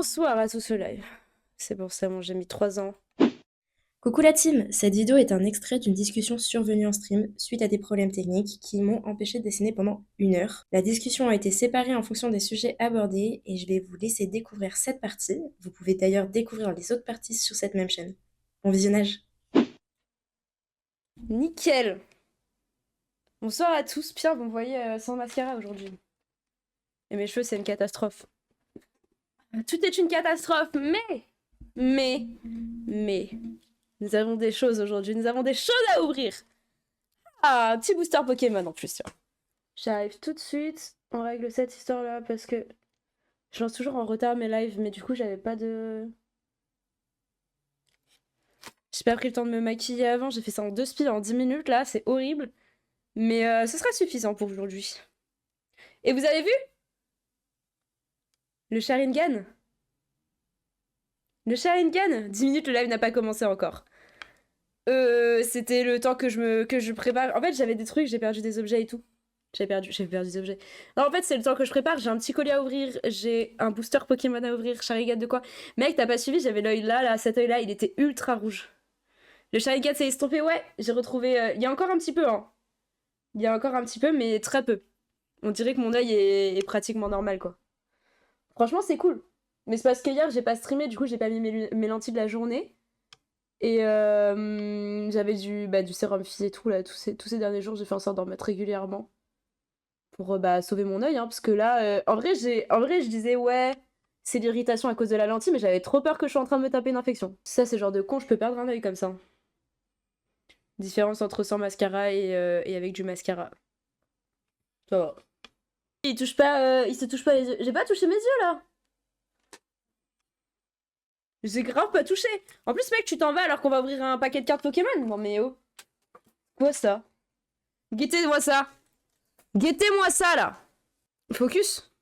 Bonsoir à tous au live. C'est pour ça, bon, j'ai mis 3 ans. Coucou la team, cette vidéo est un extrait d'une discussion survenue en stream suite à des problèmes techniques qui m'ont empêché de dessiner pendant 1 heure. La discussion a été séparée en fonction des sujets abordés et je vais vous laisser découvrir cette partie. Vous pouvez d'ailleurs découvrir les autres parties sur cette même chaîne. Bon visionnage. Nickel. Bonsoir à tous. Pierre, vous me voyez sans mascara aujourd'hui. Et mes cheveux, c'est une catastrophe. Tout est une catastrophe, mais, nous avons des choses aujourd'hui. Nous avons des choses à ouvrir. Ah, un petit booster Pokémon en plus, tiens. J'arrive tout de suite. On règle cette histoire-là parce que je lance toujours en retard mes lives, mais du coup, j'avais pas de... J'ai pas pris le temps de me maquiller avant, j'ai fait ça en 2 spies en 10 minutes là, c'est horrible. Mais ce sera suffisant pour aujourd'hui. Et vous avez vu le Sharingan? Le Sharingan 10 minutes, le live n'a pas commencé encore. C'était le temps que je prépare. En fait, j'avais des trucs, j'ai perdu des objets et tout. J'ai perdu des objets. Non, en fait, c'est le temps que je prépare. J'ai un petit colis à ouvrir, j'ai un booster Pokémon à ouvrir, Sharingan de quoi. Mec, t'as pas suivi, j'avais l'œil là, cet œil là, il était ultra rouge. Le Sharingan s'est estompé, ouais, j'ai retrouvé. Il y a encore un petit peu, hein. Il y a encore un petit peu, mais très peu. On dirait que mon œil est pratiquement normal, quoi. Franchement, c'est cool. Mais c'est parce qu'hier, j'ai pas streamé, du coup, j'ai pas mis mes lentilles de la journée. Et j'avais du sérum physique et tout, là, tous ces derniers jours, j'ai fait en sorte d'en mettre régulièrement. Pour sauver mon œil, hein, parce que là, en vrai, je disais, ouais, c'est l'irritation à cause de la lentille, mais j'avais trop peur que je sois en train de me taper une infection. Ça, c'est le genre de con, je peux perdre un œil comme ça. Différence entre sans mascara et avec du mascara. Ça va. Il se touche pas les yeux. J'ai pas touché mes yeux là. J'ai grave pas touché. En plus, mec, tu t'en vas alors qu'on va ouvrir un paquet de cartes Pokémon. Non mais oh. Quoi ça? Guettez-moi ça. Guettez-moi ça là. Focus.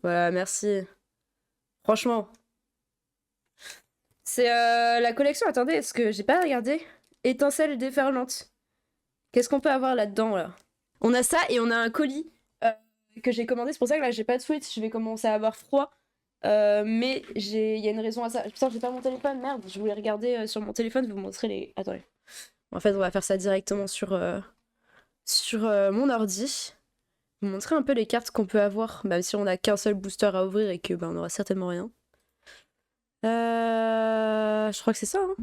Voilà, merci. Franchement. C'est la collection. Attendez, est-ce que j'ai pas regardé? Étincelle déferlante. Qu'est-ce qu'on peut avoir là-dedans là? On a ça et on a un colis que j'ai commandé. C'est pour ça que là, j'ai pas de Switch. Je vais commencer à avoir froid. Mais il y a une raison à ça. Putain, j'ai pas mon téléphone, merde. Je voulais regarder sur mon téléphone, vous montrer les. Attendez. En fait, on va faire ça directement sur mon ordi. Vous montrer un peu les cartes qu'on peut avoir, même si on a qu'un seul booster à ouvrir et que on aura certainement rien. Je crois que c'est ça. Hein.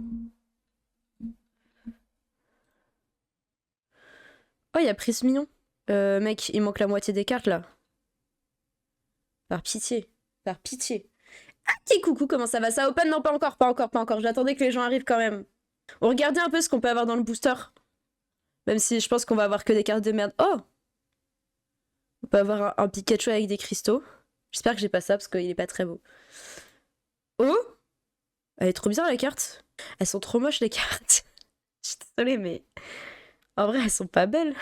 Oh, il y a Prise Mignon. Mec, il manque la moitié des cartes là. Par pitié. Par pitié. Ah, petit coucou, comment ça va? Ça open? Non, pas encore, pas encore, pas encore. J'attendais que les gens arrivent quand même. On regardait un peu ce qu'on peut avoir dans le booster. Même si je pense qu'on va avoir que des cartes de merde. Oh! On peut avoir un Pikachu avec des cristaux. J'espère que j'ai pas ça parce qu'il est pas très beau. Oh! Elle est trop bien la carte. Elles sont trop moches les cartes. Je suis désolée mais... En vrai elles sont pas belles.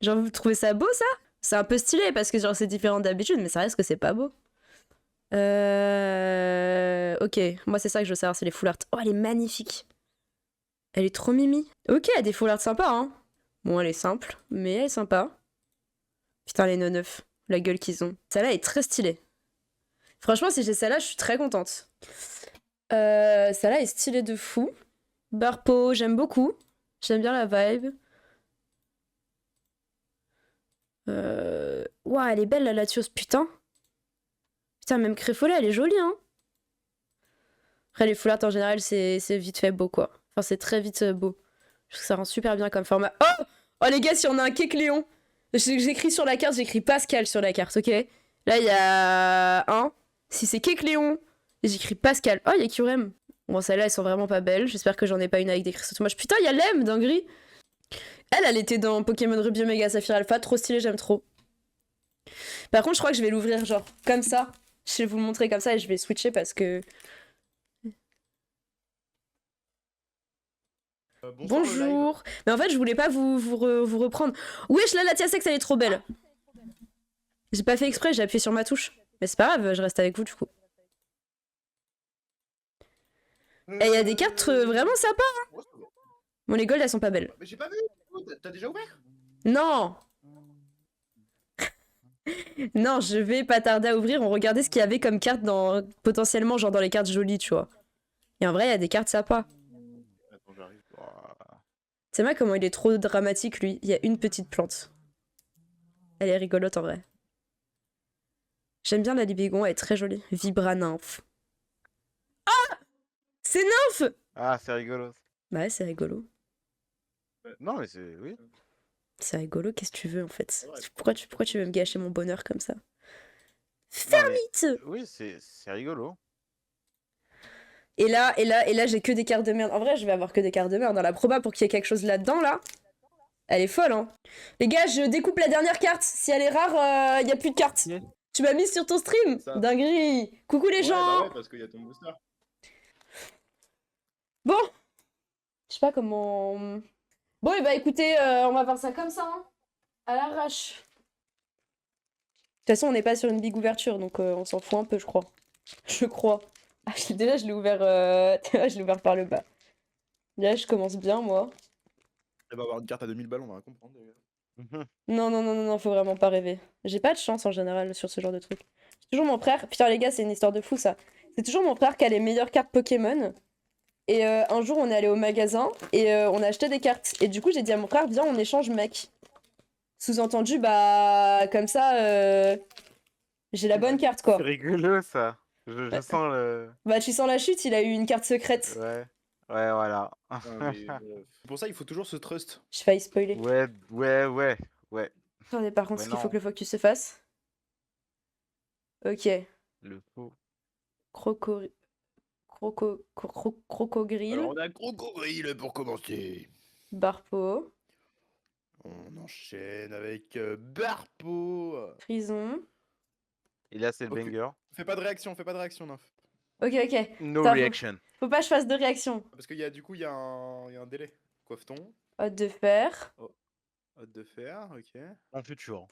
Genre vous trouvez ça beau ça? C'est un peu stylé parce que genre c'est différent d'habitude mais ça reste que c'est pas beau. Ok, moi c'est ça que je veux savoir, c'est les full art. Oh elle est magnifique. Elle est trop mimi. Ok, elle a des full art sympas hein. Bon elle est simple, mais elle est sympa. Putain les 9 la gueule qu'ils ont. Celle-là est très stylée. Franchement si j'ai celle-là je suis très contente. Celle-là est stylée de fou. Barpo, j'aime beaucoup. J'aime bien la vibe. Ouah, elle est belle la Latios, putain. Putain, même Créfolet, elle est jolie, hein. Après, les full art en général, c'est vite fait beau, quoi. Enfin, c'est très vite beau. Je trouve que ça rend super bien comme format. Oh! Oh, les gars, si on a un Kecléon. J'écris sur la carte, j'écris Pascal sur la carte, ok? Là, il y a un. Si c'est Kecléon, j'écris Pascal. Oh, il y a Kyurem. Bon, celles-là, elles sont vraiment pas belles. J'espère que j'en ai pas une avec des cristaux moches. Putain, il y a Lem, dinguerie. Elle était dans Pokémon Ruby Omega Saphir Alpha. Trop stylé, j'aime trop. Par contre, je crois que je vais l'ouvrir genre comme ça. Je vais vous le montrer comme ça et je vais switcher parce que... Bonsoir le live. Bonjour. Mais en fait, je voulais pas vous reprendre. Wesh, là, la Tiasex, elle est trop belle. J'ai pas fait exprès, j'ai appuyé sur ma touche. Mais c'est pas grave, je reste avec vous du coup. Et il y a des cartes vraiment sympas. Hein. Ouais, ça va. Bon, les golds, elles sont pas belles. Mais j'ai pas vu. T'as déjà ouvert? Non. Non, je vais pas tarder à ouvrir. On regardait ce qu'il y avait comme carte dans potentiellement genre dans les cartes jolies, tu vois. Et en vrai, il y a des cartes sympas. Attends, j'arrive. Ouah. C'est moi comment il est trop dramatique lui. Il y a une petite plante. Elle est rigolote en vrai. J'aime bien la Libégon, elle est très jolie. Vibra nymphe. C'est nymphe. Ah, c'est rigolo. Bah ouais, c'est rigolo. Non, mais c'est. Oui. C'est rigolo, qu'est-ce que tu veux en fait? Pourquoi tu veux me gâcher mon bonheur comme ça? Non, mais- Fermite! Oui, c'est rigolo. Et là, j'ai que des cartes de merde. En vrai, je vais avoir que des cartes de merde. Dans la proba pour qu'il y ait quelque chose là-dedans, là. Elle est folle, hein. Les gars, je découpe la dernière carte. Si elle est rare, y a plus de cartes. Yeah. Tu m'as mis sur ton stream? Ça. Dinguerie! Coucou les Ouais, gens! bah ouais, parce qu'il y a ton booster. Bon! Je sais pas comment. Bon, et bah écoutez, on va faire ça comme ça, hein. À l'arrache. De toute façon, on n'est pas sur une big ouverture, donc on s'en fout un peu, je crois. Je crois. Ah, déjà, je l'ai ouvert, déjà, je l'ai ouvert par le bas. Là, je commence bien, moi. Elle va avoir une carte à 2000 balles, on va comprendre. Non, non, non, non, non, faut vraiment pas rêver. J'ai pas de chance en général sur ce genre de truc. C'est toujours mon frère. Putain, les gars, c'est une histoire de fou ça. C'est toujours mon frère qui a les meilleures cartes Pokémon. Et un jour, on est allé au magasin et on a acheté des cartes. Et du coup, j'ai dit à mon frère, viens, on échange, mec. Sous-entendu, bah, comme ça, j'ai la bonne carte, quoi. C'est rigolo ça. Je sens le. Bah, tu sens la chute, il a eu une carte secrète. Ouais. Ouais, voilà. Pour ça, il faut toujours ce trust. J'ai failli spoiler. Ouais. Attendez, par contre, Ouais, ce qu'il faut non. que le focus se fasse. Ok. Le faux. Crocogrille. Alors, on a Crocogrille pour commencer. Barpo. On enchaîne avec Barpo. Frison. Et là, c'est le Ok. banger. Fais pas de réaction, Nymph. Ok, ok. No Attends, reaction. Faut pas que je fasse de réaction. Parce qu'il y a du coup, il y a un délai. Coiffe-ton. Hôte de fer. Hôte de fer, ok. En futur.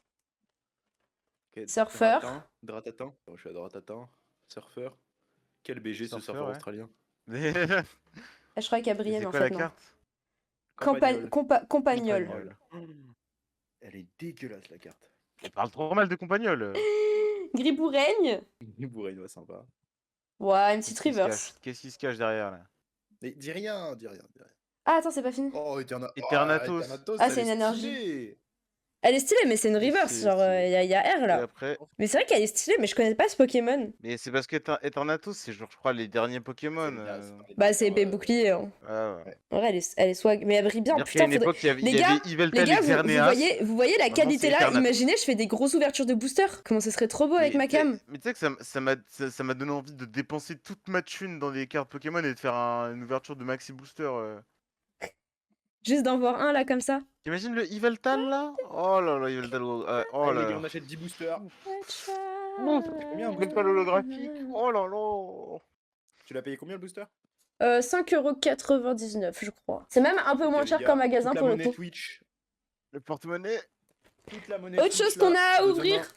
Ok, Surfeur. Dratatin. Oh, je suis à Dratatin. Surfeur. Quel BG ce Surfeur, surfeur ouais. australien. C'est Ah, je crois Gabriel en quoi fait, la non. carte? Campagnol. Compagnol. Elle est dégueulasse la carte. Elle parle trop mal de Compagnol. Griboureigne. Bourré, sympa. Ouais, une petite reverse. Qu'est-ce qui se cache derrière là? Mais dis rien. Ah, attends, c'est pas fini. Oh, Eternatus. Ah, elle c'est est une énergie. stylée. Elle est stylée, mais c'est une reverse. C'est- Genre, c'est- y a R Et là. après. Mais c'est vrai qu'elle est stylée, mais je connais pas ce Pokémon. Mais c'est parce que Eternatus, c'est genre, je crois, les derniers Pokémon. Bah, c'est épée bouclier. Hein. Ouais. En vrai, elle est swag. Mais elle brille bien. C'est-à-dire qu'à Putain, une faudrait... époque, il y avait, Les il y gars, avait Yveltal Les gars, et Xerneas. vous voyez la Maintenant, qualité c'est là? Eternatus. Imaginez, je fais des grosses ouvertures de booster. Comment ce serait trop beau avec ma cam. Mais tu sais que ça m'a donné envie de dépenser toute ma thune dans les cartes Pokémon et de faire une ouverture de Maxi Booster. Juste d'en voir un là comme ça. T'imagines le Yveltal là? Oh là là, Yveltal. Oh Allez, là les gars, là. on achète 10 boosters. Combien Yveltal holographique? Oh là là. Tu l'as payé combien le booster? 5,99€, je crois. C'est même un peu Ok, moins les cher gars, qu'en magasin toute la pour le monnaie coup. Twitch. Le porte-monnaie. Toute la monnaie Autre Twitch, chose là, qu'on a à de ouvrir. demain.